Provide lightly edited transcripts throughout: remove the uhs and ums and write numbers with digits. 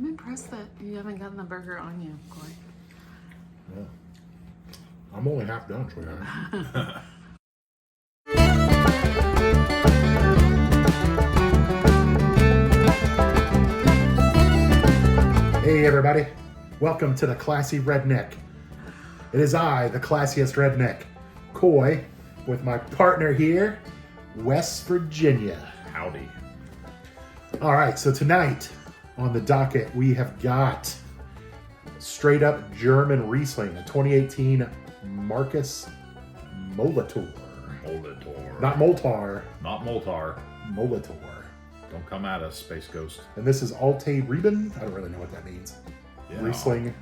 I'm impressed that you haven't gotten the burger on you, Corey. Yeah. I'm only half done, sweetheart. Hey everybody, welcome to the Classy Redneck. It is I, the classiest redneck, Coy, with my partner here, West Virginia. Howdy. All right, so tonight on the docket we have got straight up German Riesling, a 2018 Marcus Molitor. Molitor. Not Moltar, Not Moltar. Molitor. Don't come at us, Space Ghost. And this is Alte Reben. I don't really know what that means. Yeah. Riesling.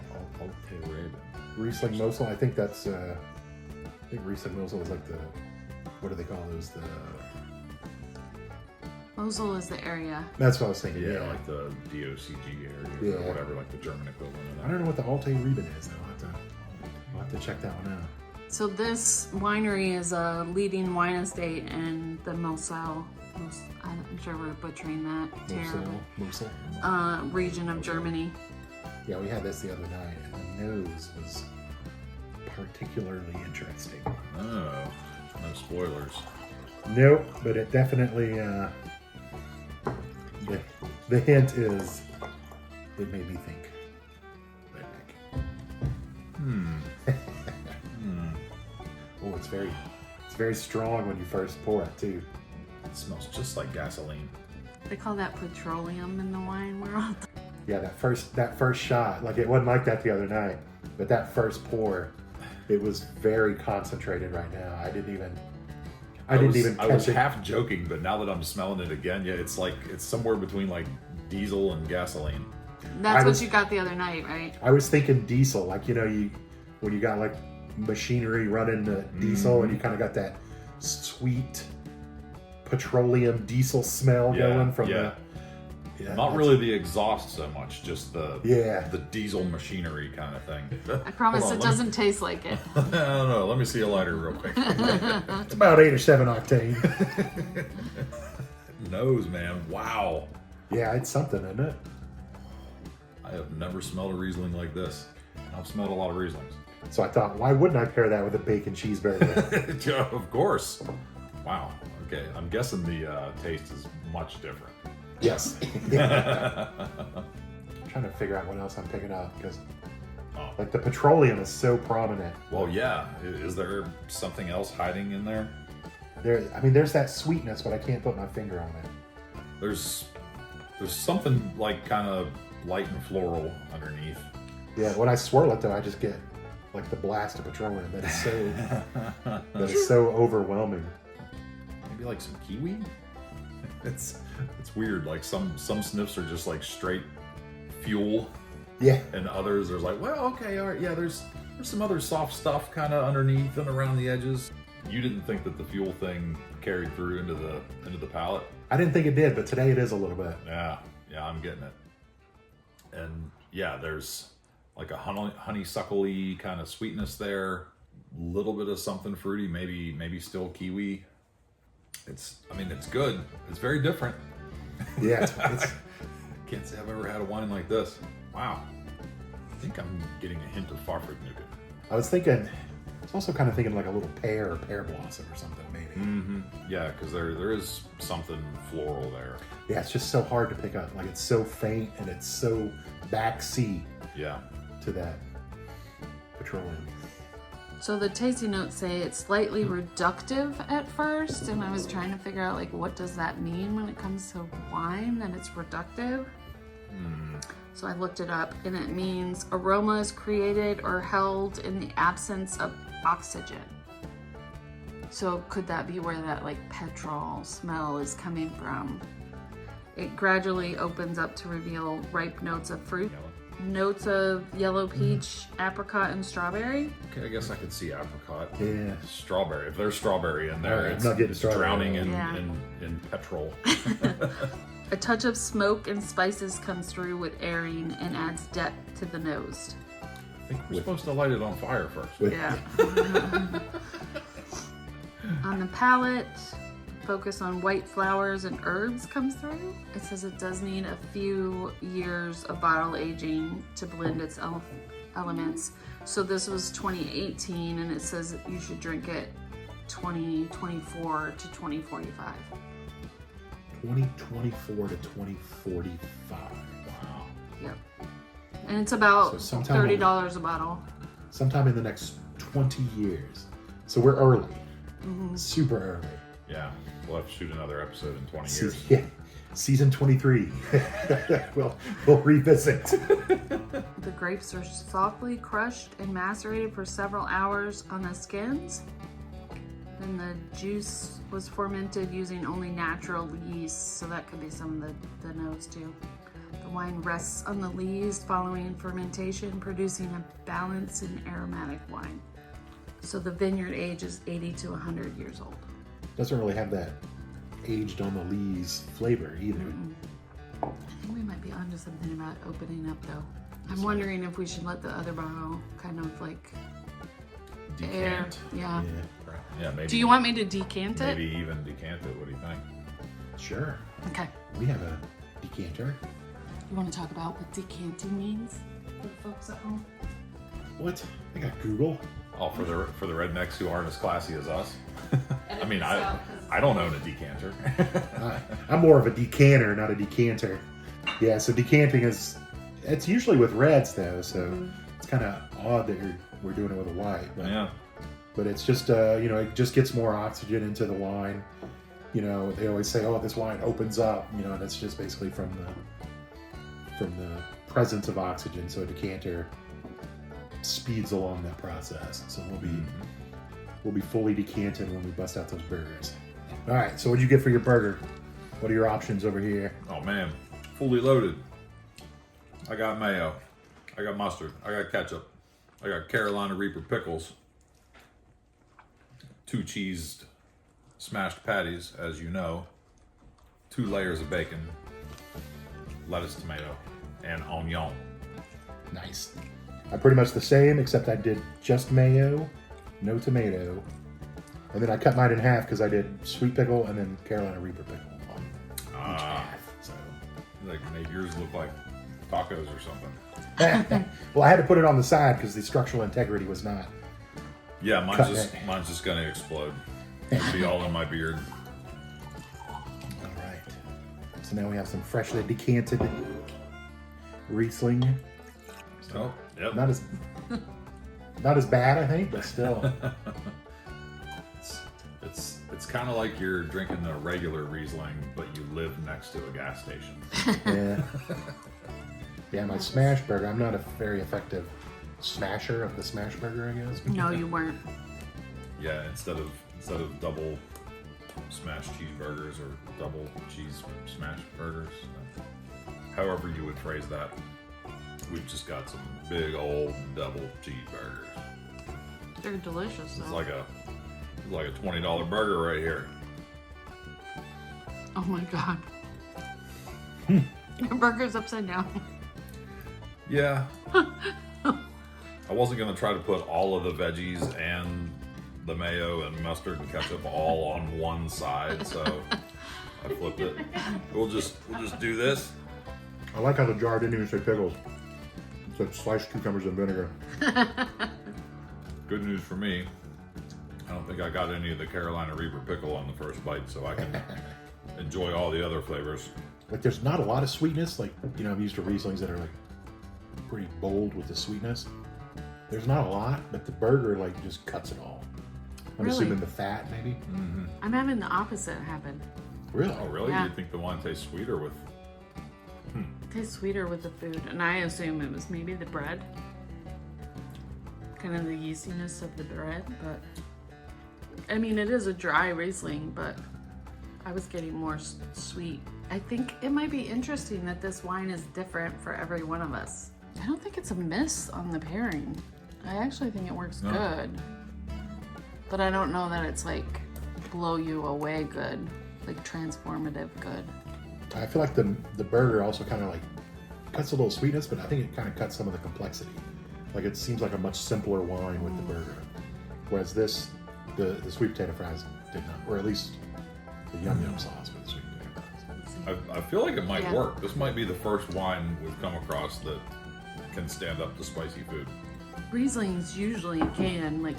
Alte Reben. Riesling Mosel. I think that's, Riesling Mosel is like the, what do they call those? Mosul is the area. That's what I was thinking. Yeah, Yeah. like the DOCG area Yeah. or whatever, like the German equivalent of that. I don't know what the Alte Reben is though. I'll have to check that one out. So this winery is a leading wine estate in the Mosel, I'm sure we're butchering that terribly, Mosel. region of Germany. Yeah, we had this the other night, and the nose was particularly interesting. Oh, no spoilers. Nope, but it definitely, the hint is, it made me think redneck. Oh, it's very strong when you first pour it too. It smells just like gasoline. They call that petroleum in the wine world. Yeah, that first shot, like it wasn't like that the other night, but that first pour, it was very concentrated right now. I didn't even I was catch it. half joking, but now that I'm smelling it again, yeah, it's somewhere between like diesel and gasoline. That's what you got the other night, right? I was thinking diesel, like when you got like machinery running the diesel, and you kind of got that sweet petroleum diesel smell going from the. Yeah, not really the exhaust so much, just the diesel machinery kind of thing. I promise it doesn't taste like it. I don't know. Let me see a lighter real quick. It's about 8 or 7 octane. Nose, man. Wow. Yeah, it's something, isn't it? I have never smelled a Riesling like this. I've smelled a lot of Rieslings. So I thought, why wouldn't I pair that with a bacon cheeseburger? Yeah, of course. Wow. Okay. I'm guessing the taste is much different. Yes. I'm trying to figure out what else I'm picking up because, like, the petroleum is so prominent. Well, yeah. Is there something else hiding in there? There's that sweetness, but I can't put my finger on it. There's something like kind of light and floral underneath. Yeah, when I swirl it though, I just get like the blast of petroleum that is so overwhelming. Maybe like some kiwi. It's weird. Like some sniffs are just like straight fuel. Yeah. And others there's like, well, okay, all right, yeah, there's some other soft stuff kind of underneath and around the edges. You didn't think that the fuel thing carried through into the palate? I didn't think it did, but today it is a little bit. Yeah, I'm getting it. And yeah, there's like a honeysuckle-y kind of sweetness there. A little bit of something fruity, maybe still kiwi. It's good. It's very different. Yeah, Can't say I've ever had a wine like this. Wow. I think I'm getting a hint of Farfignugan. I was also kind of thinking like a little pear or pear blossom or something maybe. Mm-hmm. Yeah, because there is something floral there. Yeah, it's just so hard to pick up. Like it's so faint and it's so backseat. Yeah. To that petroleum. So the tasting notes say it's slightly reductive at first, and I was trying to figure out like what does that mean when it comes to wine, that it's reductive. So I looked it up, and it means aroma is created or held in the absence of oxygen. So could that be where that like petrol smell is coming from? It gradually opens up to reveal ripe notes of fruit. Notes of yellow peach, apricot, and strawberry. Okay, I guess I could see apricot. Yeah. Strawberry. If there's strawberry in there, I'm it's, not getting it's strawberry. drowning Yeah. in petrol. A touch of smoke and spices comes through with airing and adds depth to the nose. I think we're supposed to light it on fire first. With- Yeah. On the palate, focus on white flowers and herbs comes through. It says it does need a few years of bottle aging to blend its elements. So this was 2018, and it says you should drink it 2024 to 2045. 2024 to 2045. Wow. Yep. And it's about So sometime $30 a bottle. Sometime in the next 20 years. So we're early. Super early. Yeah, we'll have to shoot another episode in 20 years. Yeah. Season 23. we'll revisit. The grapes are softly crushed and macerated for several hours on the skins. And the juice was fermented using only natural yeast, so that could be some of the nose too. The wine rests on the lees following fermentation, producing a balanced and aromatic wine. So the vineyard age is 80 to 100 years old. Doesn't really have that aged on the lees flavor either. I think we might be onto something about opening up though. I'm wondering if we should let the other bottle kind of like air. Decant. Yeah. Yeah, maybe. Do you want me to decant it? Maybe even decant it. What do you think? Sure. Okay. We have a decanter. You want to talk about what decanting means for the folks at home? What? I got Google. Oh, for the rednecks who aren't as classy as us. I mean, I don't own a decanter. I'm more of a decanter, not a decanter. Yeah, so decanting it's usually with reds though, so it's kind of odd that we're doing it with a white. But, Yeah. But it's just, it just gets more oxygen into the wine. You know, they always say, oh, this wine opens up, and it's just basically from the presence of oxygen. So a decanter speeds along that process. So we'll be fully decanted when we bust out those burgers. All right, so what'd you get for your burger? What are your options over here? Oh man, fully loaded. I got mayo. I got mustard. I got ketchup. I got Carolina Reaper pickles. 2 cheesed smashed patties, as you know. 2 layers of bacon. Lettuce, tomato, and onion. Nice. I'm pretty much the same, except I did just mayo, no tomato. And then I cut mine in half because I did sweet pickle and then Carolina Reaper pickle on each half. So. Like made yours look like tacos or something. Well, I had to put it on the side because the structural integrity was not. Yeah, mine's just gonna explode. It'll be all in my beard. All right. So now we have some freshly decanted Riesling. Oh, yep. Not as bad, I think, but still. It's kind of like you're drinking a regular Riesling, but you live next to a gas station. Yeah. Yeah, my smash burger. I'm not a very effective smasher of the smash burger, I guess. No, you weren't. Yeah, instead of double smashed cheeseburgers or double cheese smash burgers, however you would phrase that, we've just got some big old double cheeseburgers. They're delicious It's though. like a $20 burger right here. Oh my god. Your burger's upside down. Yeah. I wasn't gonna try to put all of the veggies and the mayo and mustard and ketchup all on one side, so I flipped it. We'll just do this. I like how the jar didn't even say pickles. It said sliced cucumbers and vinegar. Good news for me. I don't think I got any of the Carolina Reaper pickle on the first bite, so I can enjoy all the other flavors. Like, there's not a lot of sweetness. Like, I'm used to Rieslings that are like pretty bold with the sweetness. There's not a lot, but the burger like just cuts it all. I'm Really? assuming the fat, maybe. I'm having the opposite happen. Really? Oh, really? Yeah. You think the wine tastes sweeter with? It tastes sweeter with the food, and I assume it was maybe the bread. Kind of the yeastiness of the bread, but I mean, it is a dry Riesling, but I was getting more sweet. I think it might be interesting that this wine is different for every one of us. I don't think it's a miss on the pairing. I actually think it works No. good. But I don't know that it's like blow you away good, like transformative good. I feel like the burger also kind of like cuts a little sweetness, but I think it kind of cuts some of the complexity. Like, it seems like a much simpler wine with the burger. Whereas this, the sweet potato fries did not, or at least the yum yum sauce with sweet potato fries. I feel like it might Yeah. work. This might be the first wine we've come across that can stand up to spicy food. Rieslings usually can, like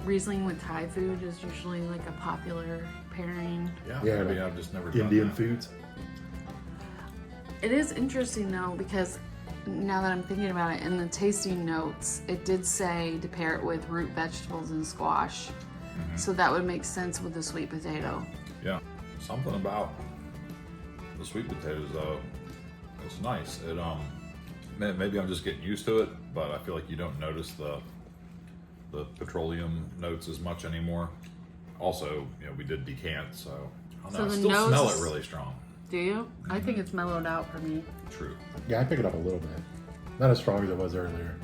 Riesling with Thai food is usually like a popular pairing. Yeah, maybe like I've just never done Indian that. foods. It is interesting though, because now that I'm thinking about it, in the tasting notes, it did say to pair it with root vegetables and squash. So that would make sense with the sweet potato. Yeah, something about the sweet potatoes though. It's nice. It maybe I'm just getting used to it, but I feel like you don't notice the petroleum notes as much anymore. Also, we did decant, so I don't know. So I the still nose smell is- it really strong. Do you? I think it's mellowed out for me. True. Yeah, I pick it up a little bit. Not as strong as it was earlier,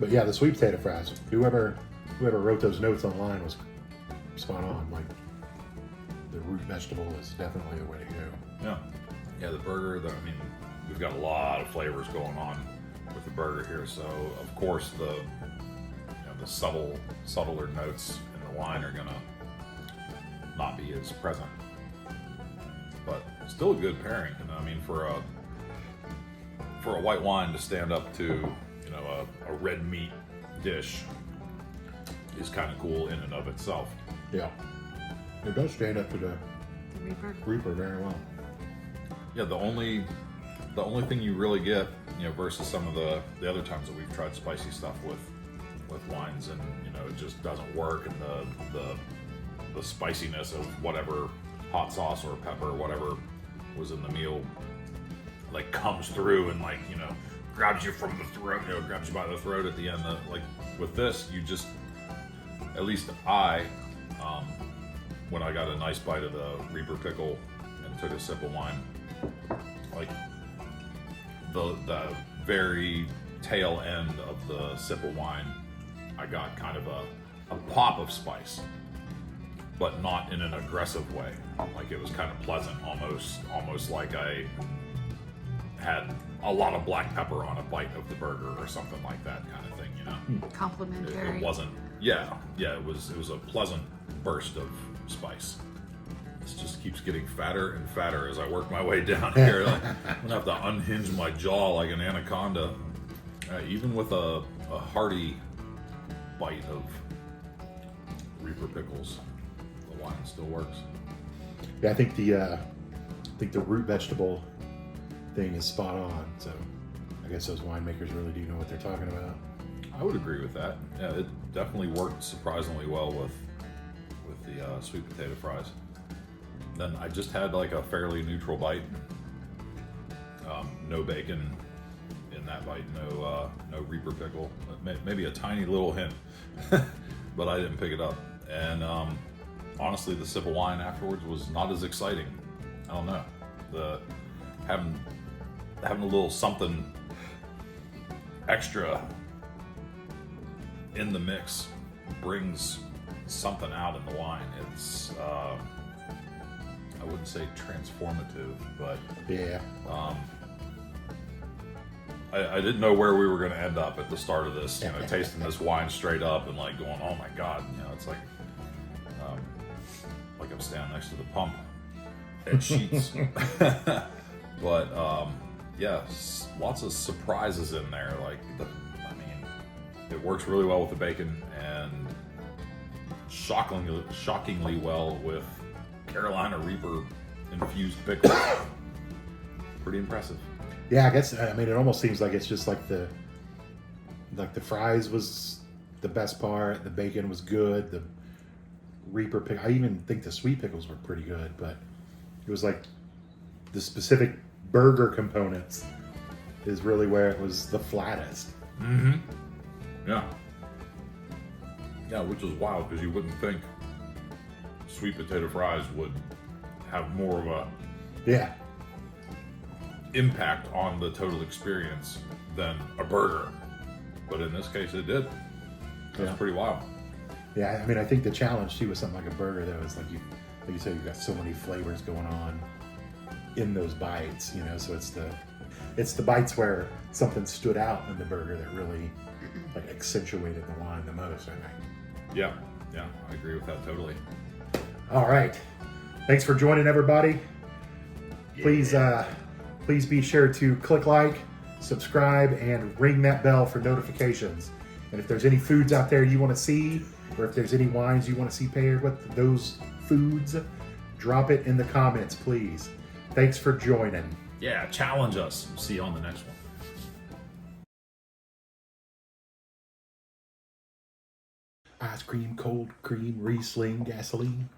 but yeah, the sweet potato fries. Whoever wrote those notes online was spot on. Like the root vegetable is definitely the way to go. Yeah, the burger. We've got a lot of flavors going on with the burger here. So of course the subtler notes in the wine are gonna not be as present, but still a good pairing. For a white wine to stand up to a red meat dish is kind of cool in and of itself. Yeah, it does stand up to the Reaper. Reaper very well. Yeah, the only thing you really get, versus some of the other times that we've tried spicy stuff with wines, and it just doesn't work, and the spiciness of whatever hot sauce or pepper or whatever was in the meal like comes through and grabs you from the throat, grabs you by the throat at the end. Like with this, you just, at least when I got a nice bite of the Reaper pickle and took a sip of wine, like the very tail end of the sip of wine, I got kind of a pop of spice, but not in an aggressive way. Like it was kind of pleasant, almost like I had a lot of black pepper on a bite of the burger or something like that kind of thing, Complimentary. It wasn't. Yeah. It was a pleasant burst of spice. This just keeps getting fatter and fatter as I work my way down here. Like, I'm gonna have to unhinge my jaw like an anaconda. Even with a hearty bite of Reaper pickles, the wine still works. Yeah, I think the root vegetable thing is spot on. So I guess those winemakers really do know what they're talking about. I would agree with that. Yeah, it definitely worked surprisingly well with the sweet potato fries. Then I just had like a fairly neutral bite. No bacon in that bite. No Reaper pickle. Maybe a tiny little hint, but I didn't pick it up. And honestly, the sip of wine afterwards was not as exciting. I don't know. Having a little something extra in the mix brings something out in the wine. It's I wouldn't say transformative, but Yeah. I didn't know where we were going to end up at the start of this. Tasting this wine straight up and like going, oh my god, it's like I'm standing next to the pump at Sheets. But lots of surprises in there. Like it works really well with the bacon and shockingly well with Carolina Reaper infused pickles. Pretty impressive. Yeah, I guess, it almost seems like it's just like the fries was the best part, the bacon was good, the Reaper pickle, I even think the sweet pickles were pretty good, but it was like the specific burger components is really where it was the flattest. Mm-hmm. Yeah. Yeah, which is wild because you wouldn't think sweet potato fries would have more of a impact on the total experience than a burger, but in this case it did. That's pretty wild. Yeah, I think the challenge too with something like a burger though is like you said, you've got so many flavors going on in those bites, so it's the bites where something stood out in the burger that really like accentuated the wine the most, I think. Yeah, I agree with that totally. All right. Thanks for joining, everybody. Please be sure to click like, subscribe, and ring that bell for notifications. And if there's any foods out there you want to see, or if there's any wines you want to see paired with those foods, drop it in the comments, please. Thanks for joining. Yeah, challenge us. See you on the next one. Ice cream, cold cream, Riesling, gasoline.